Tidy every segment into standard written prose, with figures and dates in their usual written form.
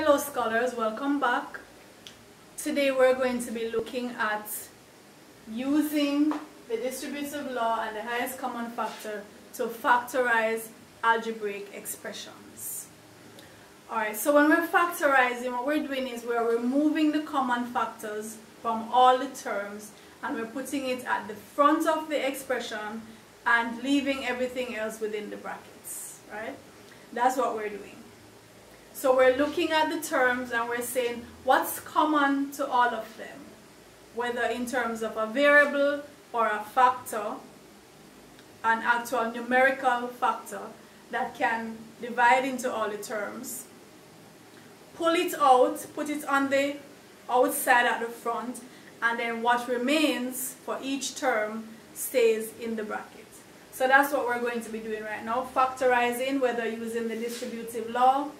Hello scholars, welcome back. Today we're going to be looking at using the distributive law and the highest common factor to factorize algebraic expressions. Alright, so when we're factorizing, what we're doing is we're removing the common factors from all the terms and we're putting it at the front of the expression and leaving everything else within the brackets, right? That's what we're doing. So we're looking at the terms and we're saying what's common to all of them, whether in terms of a variable or a factor, an actual numerical factor that can divide into all the terms. Pull it out, put it on the outside at the front, and then what remains for each term stays in the bracket. So that's what we're going to be doing right now, factorizing, whether using the distributive law,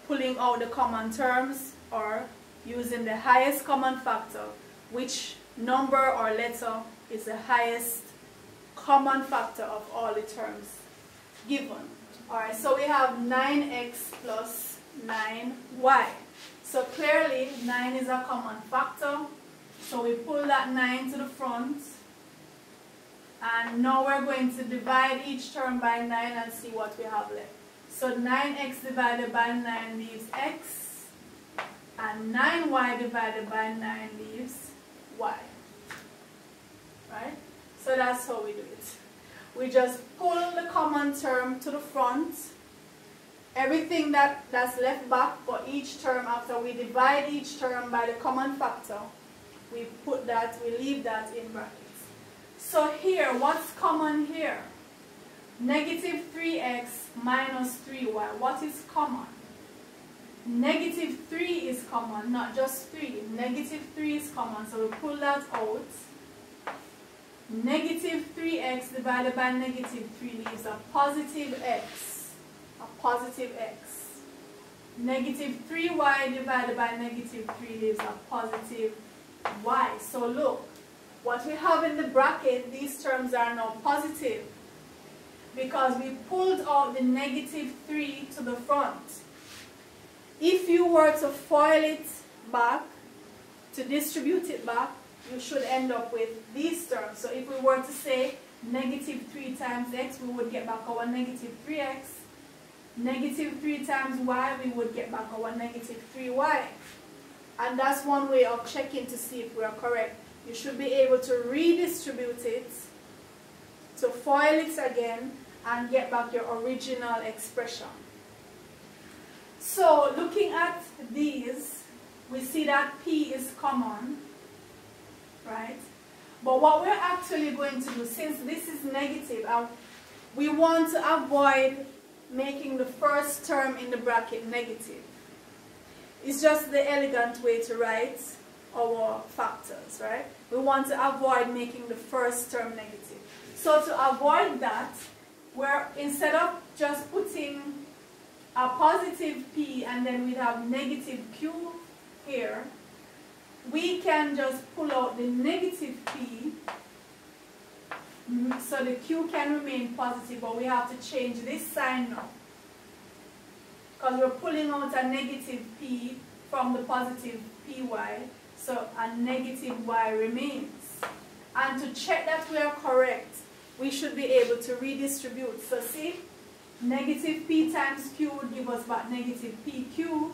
pulling out the common terms, or using the highest common factor, which number or letter is the highest common factor of all the terms given. Alright, so we have 9x plus 9y. So clearly 9 is a common factor, so we pull that 9 to the front, and now we're going to divide each term by 9 and see what we have left. So 9x divided by 9 leaves x, and 9y divided by 9 leaves y. Right? So that's how we do it. We just pull the common term to the front. Everything that's left back for each term, after we divide each term by the common factor, we leave that in brackets. So here, what's common here? Negative 3x minus 3y. What is common? Negative 3 is common, not just 3. Negative 3 is common, so we pull that out. Negative 3x divided by negative 3 leaves a positive x. A positive x. Negative 3y divided by negative 3 leaves a positive y. So look, what we have in the bracket, these terms are now positive, because we pulled out the negative 3 to the front. If you were to FOIL it back, to distribute it back, you should end up with these terms. So if we were to say negative 3 times x, we would get back our negative 3x. Negative 3 times y, we would get back our negative 3y. And that's one way of checking to see if we are correct. You should be able to redistribute it, to FOIL it again, and get back your original expression. So looking at these, we see that p is common, right? But what we're actually going to do, since this is negative, we want to avoid making the first term in the bracket negative. It's just the elegant way to write our factors, right? We want to avoid making the first term negative. So to avoid that, where instead of just putting a positive p and then we'd have negative q here, we can just pull out the negative p, so the q can remain positive, but we have to change this sign now, because we're pulling out a negative p from the positive py, so a negative y remains. And to check that we are correct, we should be able to redistribute. So see, negative p times q would give us back negative pq.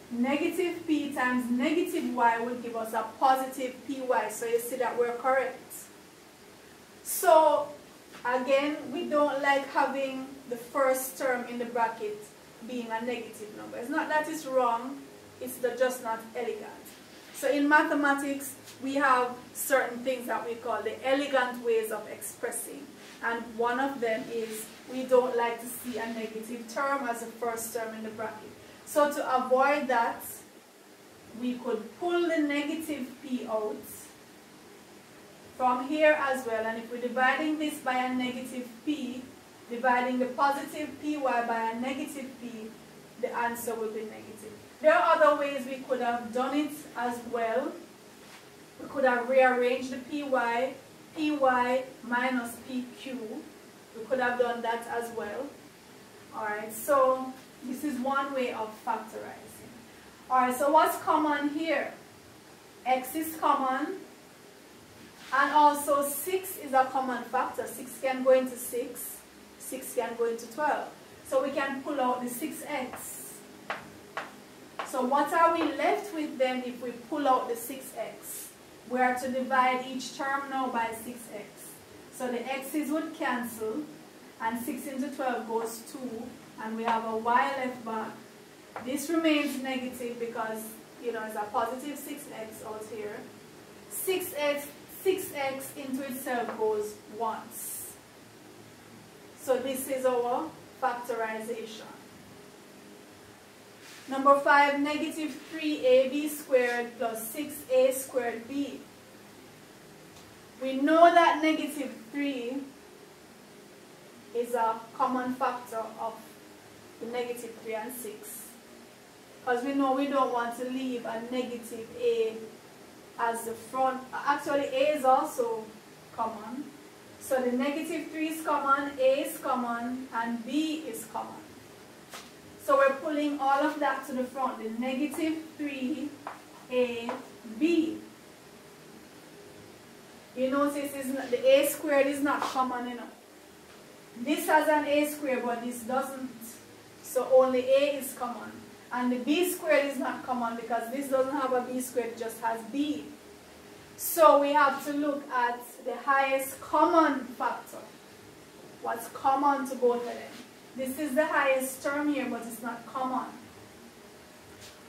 Negative p times negative y would give us a positive py. So you see that we're correct. So again, we don't like having the first term in the bracket being a negative number. It's not that it's wrong, it's just not elegant. So in mathematics, we have certain things that we call the elegant ways of expressing. And one of them is we don't like to see a negative term as a first term in the bracket. So to avoid that, we could pull the negative p out from here as well. And if we're dividing this by a negative p, dividing the positive py by a negative p, the answer will be negative. There are other ways we could have done it as well. We could have rearranged the py minus pq. We could have done that as well. Alright, so this is is one way of factorizing. Alright, so what's common here? X is common, and also 6 is a common factor. 6 can go into 6, 6 can go into 12. So we can pull out the 6x. So what are we left with then if we pull out the 6x? We are to divide each term now by 6x. So the x's would cancel, and 6 into 12 goes 2, and we have a y left back. This remains negative because, you know, it's a positive 6x out here. 6x into itself goes once. So this is our factorization. Number 5, negative 3ab squared plus 6a squared b. We know that negative 3 is a common factor of the negative 3 and 6. Because we know we don't want to leave a negative a as the front. Actually, a is also common. So the negative 3 is common, a is common, and b is common. So we're pulling all of that to the front. The negative 3, a, b. You notice the a squared is not common enough. This has an a squared, but this doesn't. So only a is common. And the b squared is not common because this doesn't have a b squared, it just has b. So we have to look at the highest common factor. What's common to both of them? This is the highest term here, but it's not common.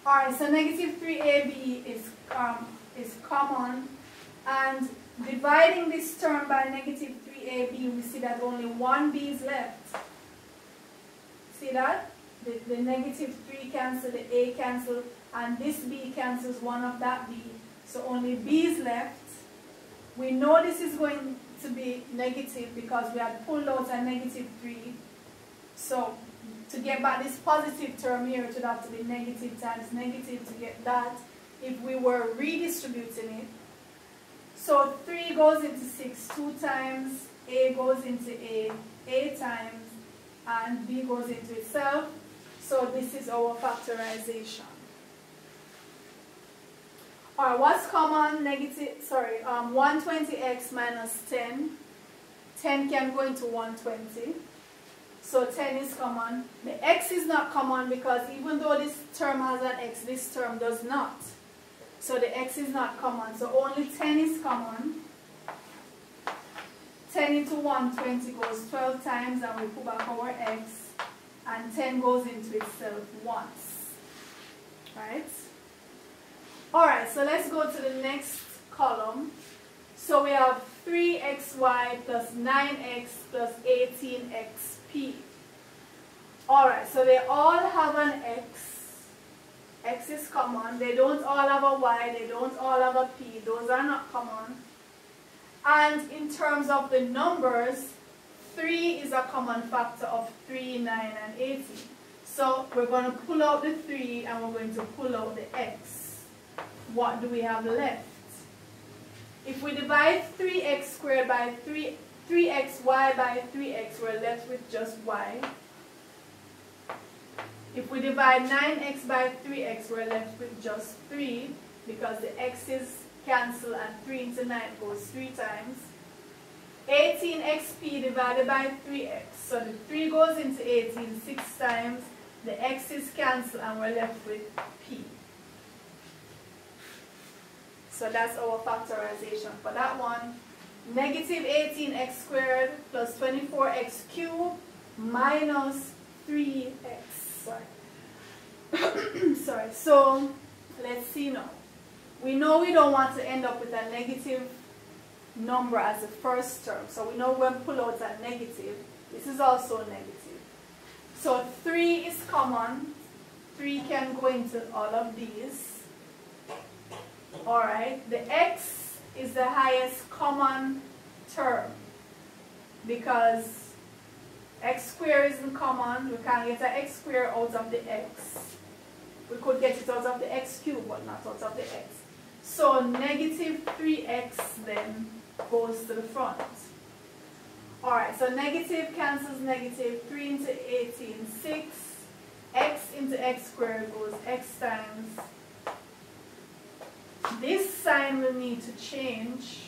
Alright, so negative 3ab is common. And dividing this term by negative 3ab, we see that only one b is left. See that? The negative 3 cancel, the a cancel, and this b cancels one of that b. So only b is left. We know this is going to be negative because we had pulled out a negative 3. So to get back this positive term here, it would have to be negative times negative to get that if we were redistributing it. So 3 goes into 6 2 times, a goes into a times, and b goes into itself. So this is our factorization. Alright, what's common? 120x minus 10. 10 can go into 120. So 10 is common. The x is not common because even though this term has an x, this term does not. So the x is not common. So only 10 is common. 10 into 120 goes 12 times, and we put back our x. And 10 goes into itself once. Right? Alright, so let's go to the next column. So we have 3xy plus 9x plus 18xp. Alright, so they all have an x. X is common. They don't all have a y. They don't all have a p. Those are not common. And in terms of the numbers, 3 is a common factor of 3, 9, and 18. So we're going to pull out the 3 and we're going to pull out the x. What do we have left? If we divide 3x squared by 3xy by 3x, we're left with just y. If we divide 9x by 3x, we're left with just 3 because the x's cancel and 3 into 9 goes 3 times. 18xp divided by 3x. So the 3 goes into 18 6 times. The x's cancel and we're left with p. So that's our factorization for that one. Negative 18x squared plus 24x cubed minus 3x. Sorry. So let's see now. We know we don't want to end up with a negative number as the first term. So we know when we pull out a negative, this is also negative. So 3 is common. 3 can go into all of these. Alright, the x is the highest common term because x squared isn't common. We can't get an x squared out of the x. We could get it out of the x cubed, but not out of the x. So negative 3x then goes to the front. Alright, so negative cancels negative. 3 into 18, 6. X x squared goes x times. This sign will need to change.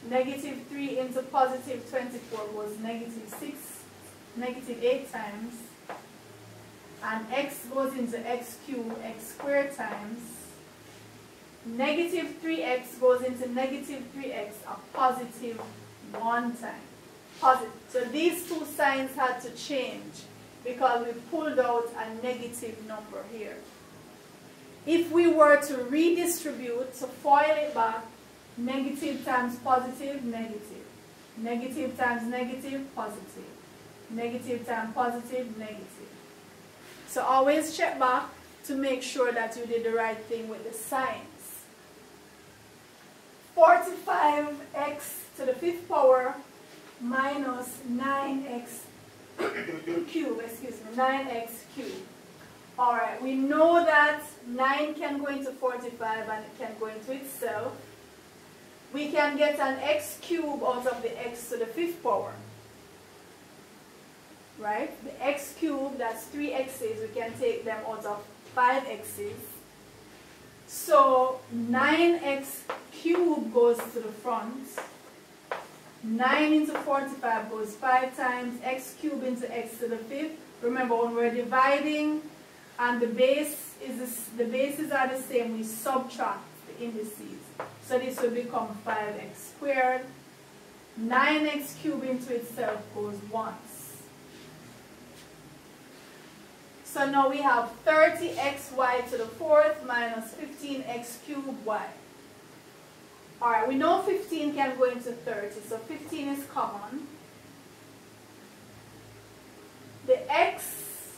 Negative 3 into positive 24 was negative 8 times. And x goes into x cubed, x squared times. Negative 3x goes into negative 3x, a positive 1 time. Positive. So these two signs had to change because we pulled out a negative number here. If we were to redistribute, to FOIL it back, negative times positive, negative. Negative times negative, positive. Negative times positive, negative. So always check back to make sure that you did the right thing with the signs. 45x to the 5th power minus 9x cubed, 9x cubed. Alright, we know that 9 can go into 45 and it can go into itself. We can get an x cubed out of the x to the 5th power. Right? The x cubed, that's 3 x's. We can take them out of 5 x's. So 9x cubed goes to the front. 9 into 45 goes 5 times. X cubed into x to the 5th. Remember, when we're dividing and the bases are the same, we subtract the indices. So this will become 5x squared. 9x cubed into itself goes once. So now we have 30xy to the 4th minus 15x cubed y. Alright, we know 15 can go into 30, so 15 is common. The x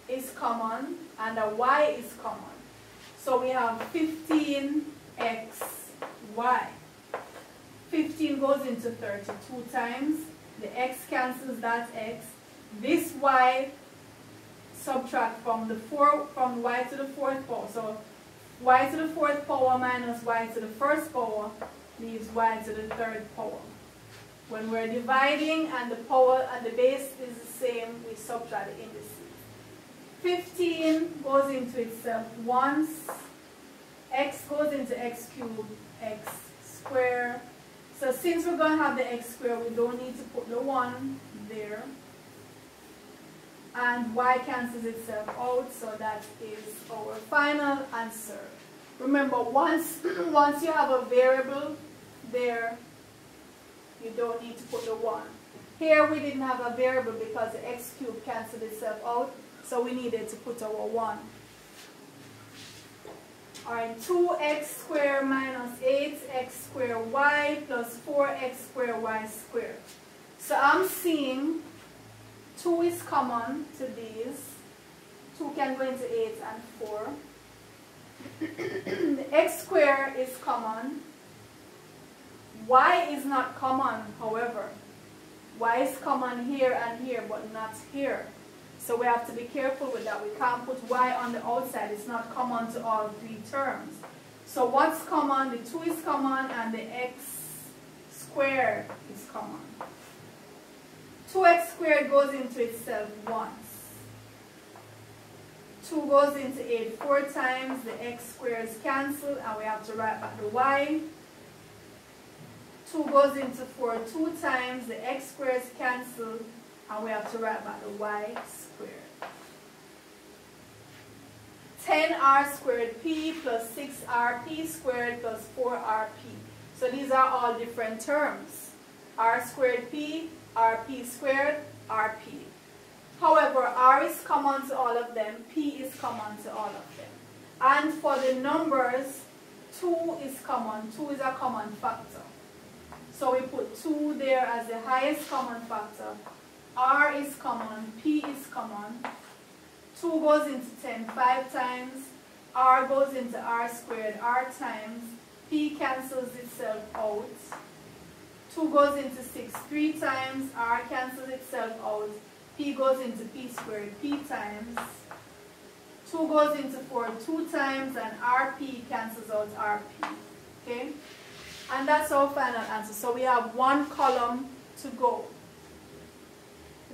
is common and the y is common. So we have 15xy. 15 goes into 30 2 times. The x cancels that x. This y subtract from the y to the 4th power. So y to the 4th power minus y to the 1st power leaves y to the 3rd power. When we're dividing and the power and the base is the same, we subtract the indices. 15 goes into itself once. X goes into x cubed, x squared. So since we're going to have the x squared, we don't need to put the 1 there. And y cancels itself out, so that is our final answer. Remember, once you have a variable there, you don't need to put the 1. Here we didn't have a variable because the x cubed canceled itself out, so we needed to put our 1. Alright, 2x squared minus 8x squared y plus 4x squared y squared. So I'm seeing 2 is common to these. 2 can go into 8 and 4. The x squared is common. Y is not common, however. Y is common here and here, but not here. So we have to be careful with that. We can't put y on the outside. It's not common to all 3 terms. So what's common? The 2 is common and the x squared is common. 2x squared goes into itself once. 2 goes into 8 4 times. The x squares cancel and we have to write back the y. 2 goes into 4 2 times. The x squares cancel and we have to write back the y squared. 10r squared p plus 6rp squared plus 4rp. So these are all different terms. R squared p, rp squared, rp. However, r is common to all of them, p is common to all of them. And for the numbers, 2 is common. 2 is a common factor. So we put 2 there as the highest common factor. R is common, P is common. 2 goes into 10 5 times. R goes into R squared R times. P cancels itself out. 2 goes into 6 3 times. R cancels itself out. P goes into P squared P times. 2 goes into 4 2 times and RP cancels out RP. Okay? And that's our final answer. So we have 1 column to go.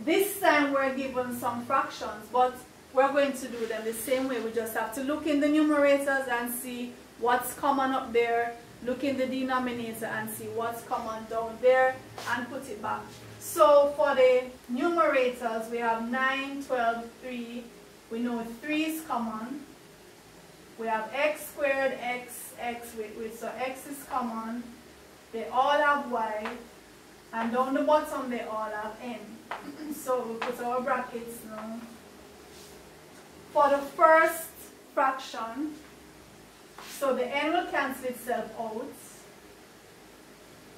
This time we're given some fractions, but we're going to do them the same way. We just have to look in the numerators and see what's common up there, look in the denominator and see what's common down there, and put it back. So for the numerators, we have 9, 12, 3. We know 3 is common. We have x squared, x, so x is common. They all have y. And down the bottom, they all have n. So we put our brackets now. For the first fraction, so the n will cancel itself out.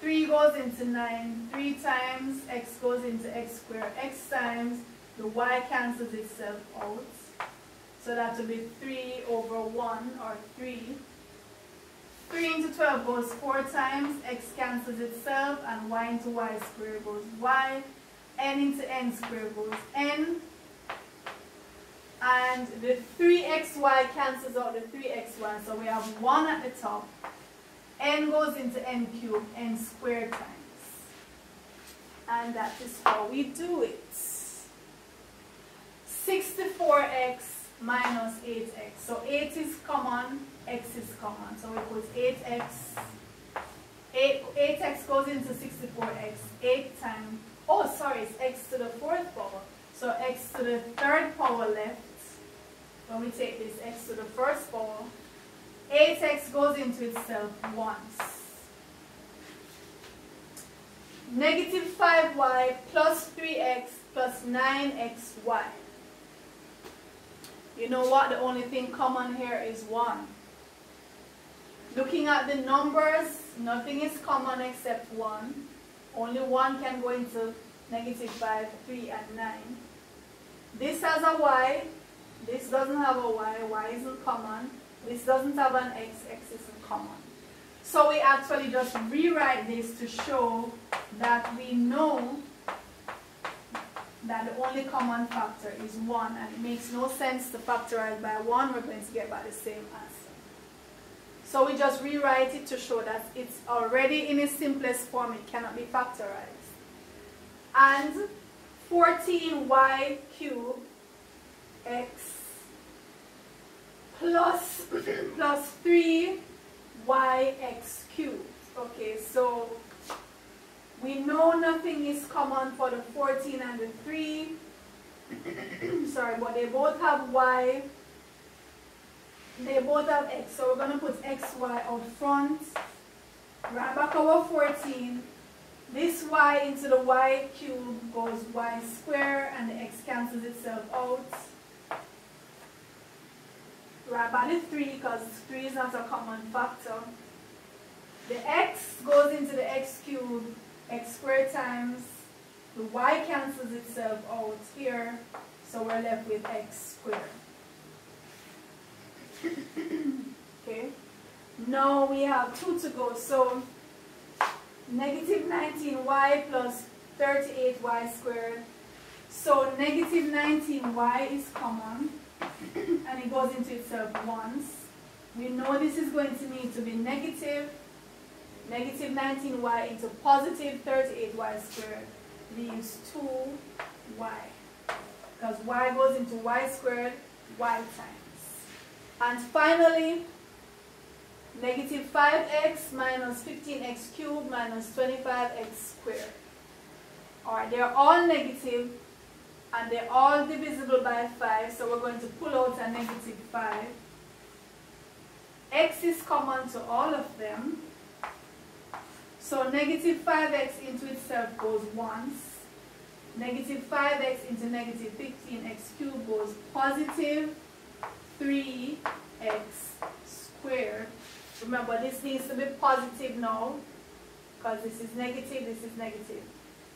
3 goes into 9 3 times, x goes into x squared, x times, the y cancels itself out. So that will be 3 over 1, or 3. 3 into 12 goes 4 times, x cancels itself, and y into y squared goes y. N into n squared goes n. And the 3xy cancels out the 3xy, so we have 1 at the top. N goes into n cubed, n squared times. And that is how we do it. 64x minus 8x. So 8 is common, x is common. So we put 8x. 8x goes into 64x. 8 times, oh sorry, it's x to the 4th power. So x to the 3rd power left. When we take this x to the 1st power, 8x goes into itself once. Negative 5y plus 3x plus 9xy. You know what? The only thing common here is 1. Looking at the numbers, nothing is common except 1. Only 1 can go into negative 5, 3, and 9. This has a y. This doesn't have a y. Y isn't common. This doesn't have an x. X isn't common. So we actually just rewrite this to show that we know that the only common factor is 1, and it makes no sense to factorize by 1. We're going to get back the same answer. So we just rewrite it to show that it's already in its simplest form. It cannot be factorized. And 14y cubed x plus 3yx cubed. Okay, so we know nothing is common for the 14 and the 3. Sorry, but they both have y. They both have x. So we're going to put xy out front. Write back our 14. This y into the y cubed goes y squared, and the x cancels itself out. Write back the 3 because 3 is not a common factor. The x goes into the x cubed, x squared times. The y cancels itself out here, so we're left with x squared. Okay. Now we have 2 to go. So negative 19y plus 38y squared. So negative 19y is common, and it goes into itself once. We know this is going to need to be negative. Negative 19y into positive 38y squared leaves 2y. Because y goes into y squared, y times. And finally, negative 5x minus 15x cubed minus 25x squared. Alright, they're all negative and they're all divisible by 5, so we're going to pull out a negative 5. X is common to all of them. So negative 5x into itself goes once. Negative 5x into negative 15x cubed goes positive 3x squared. Remember, this needs to be positive now, because this is negative, this is negative.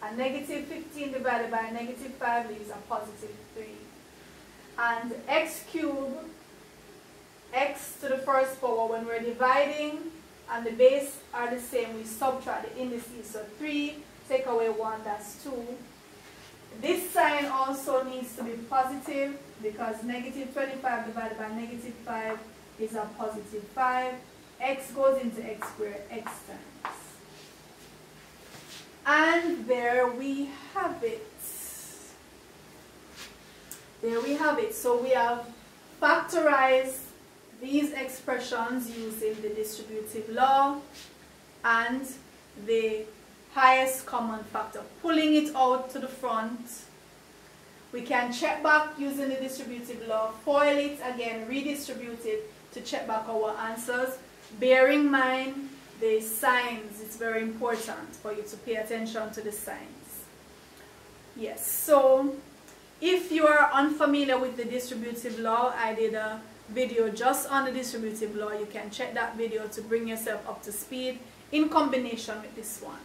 And negative 15 divided by negative 5 leaves a positive 3. And x cubed, x to the 1st power, when we're dividing and the base are the same, we subtract the indices. So 3, take away 1, that's 2. This sign also needs to be positive, because negative 25 divided by negative 5 is a positive 5. X goes into x squared, x times. And there we have it. there we have it. So we have factorized these expressions using the distributive law and the highest common factor. Pulling it out to the front, we can check back using the distributive law, FOIL it again, redistribute it to check back our answers. Bear in mind the signs. It's very important for you to pay attention to the signs. Yes, so if you are unfamiliar with the distributive law, I did a video just on the distributive law. You can check that video to bring yourself up to speed in combination with this one.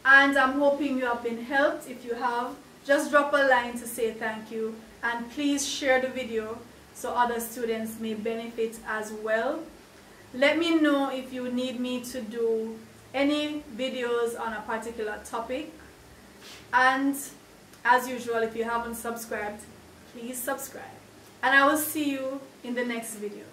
And I'm hoping you have been helped. If you have, just drop a line to say thank you, and please share the video so other students may benefit as well. Let me know if you need me to do any videos on a particular topic, and as usual, if you haven't subscribed, please subscribe, and I will see you in the next video.